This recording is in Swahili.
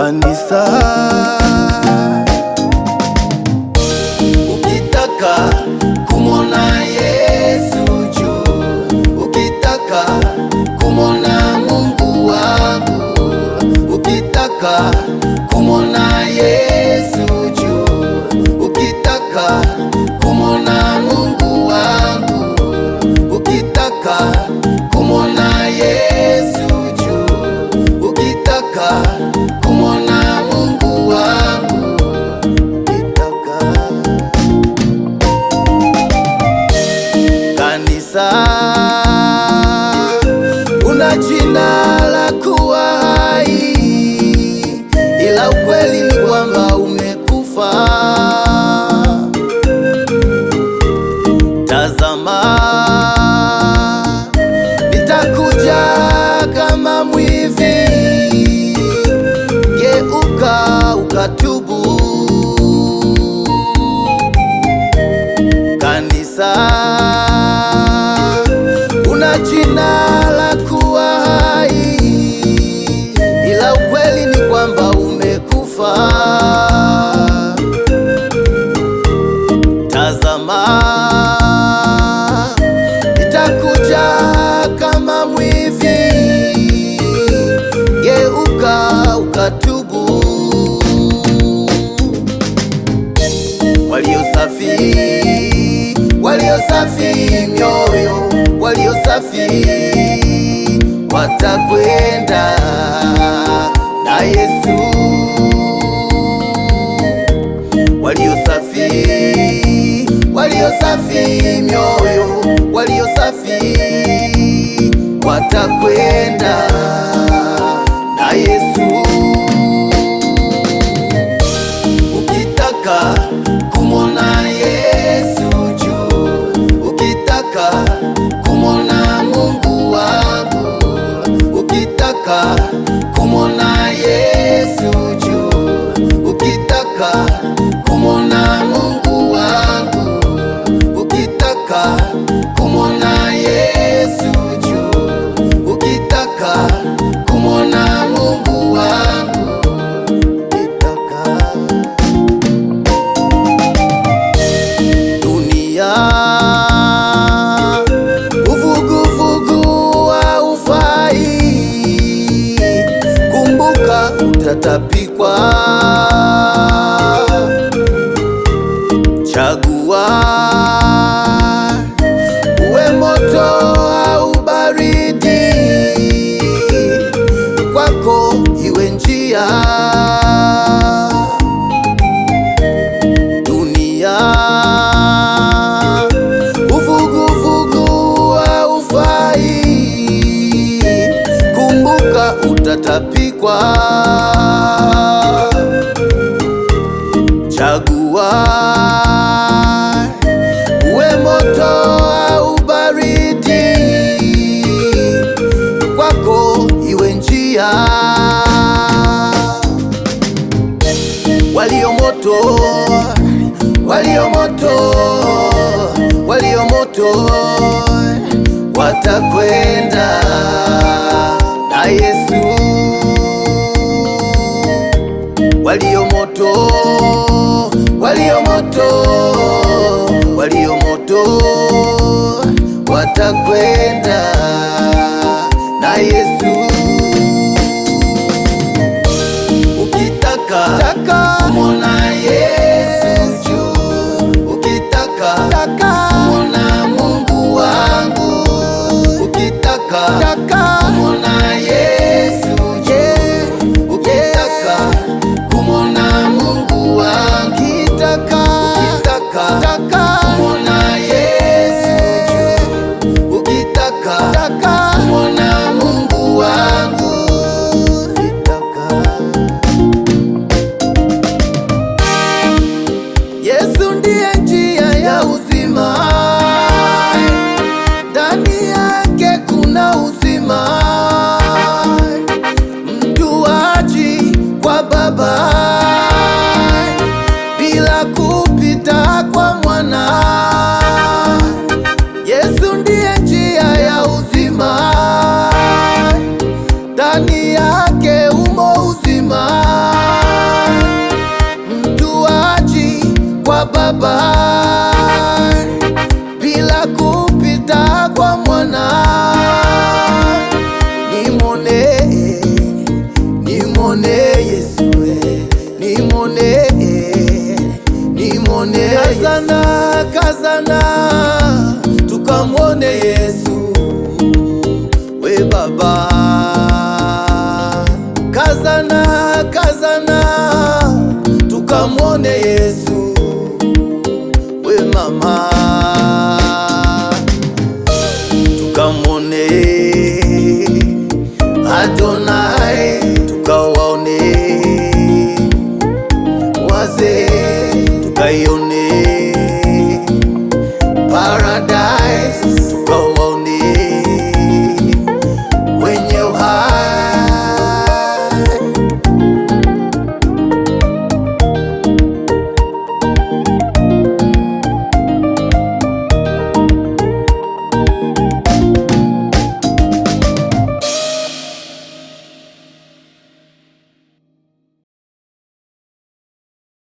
kanisa. Ukitaka kumwona Yesu juu, ukitaka kumwona Mungu wangu, ukitaka kumwona Yesu juu, ukitaka kumwona Mungu wangu, ukitaka kumwona Yesu juu, ukitaka kumwona Mungu wangu, ukitaka. Kanisa, una jina la kuwa hai, ila ukweli ni kwamba umekufa. Tazama, nitakuja kama mwivi, geuka ukatubu. Kanisa, una jina la kuwa hai, ila ukweli ni kwamba umekufa. Tazama, nitakuja kama mwivi, geuka ukatubu. Waliosafi, waliosafi mioyo, waliosafi watakwenda na Yesu. Waliosafi, waliosafi mioyo, waliosafi watakwenda na Yesu. Ukitaka kumwona Yesu juu, ukitaka kumwona Mungu wangu, ukitaka kumwona Yesu juu, ukitaka kumwona Mungu wangu, ukitaka kumwona Yesu juu, ukitaka kumwona Mungu wangu, ukitaka. Dunia uvuguvugu haufai, kumbuka utatapikwa. Chagua, uwe moto au baridi, kwako iwe njia. Dunia uvuguvugu haufai, kumbuka utatapikwa. Chagua, uwe moto au baridi, kwako iwe njia. Walio moto, walio moto, walio moto watakwenda na Yesu. Walio moto, walio moto, walio moto watakwenda na Yesu. Ukitaka kumwona Yesu juu, ukitaka kumwona Mungu wangu, ukitaka kumwona Yesu juu, ukitaka kumwona Mungu wangu, ukitaka kumwona Yesu juu, ukitaka kumwona Mungu wangu, ukitaka. Yesu ndiye njia ya uzima, ndani yake kuna uzima. Mtu haji kwa Baba bila kupita kwa Mwana. Yesu ndiye njia ya uzima, ndani yake umo uzima. kamwone Yesu.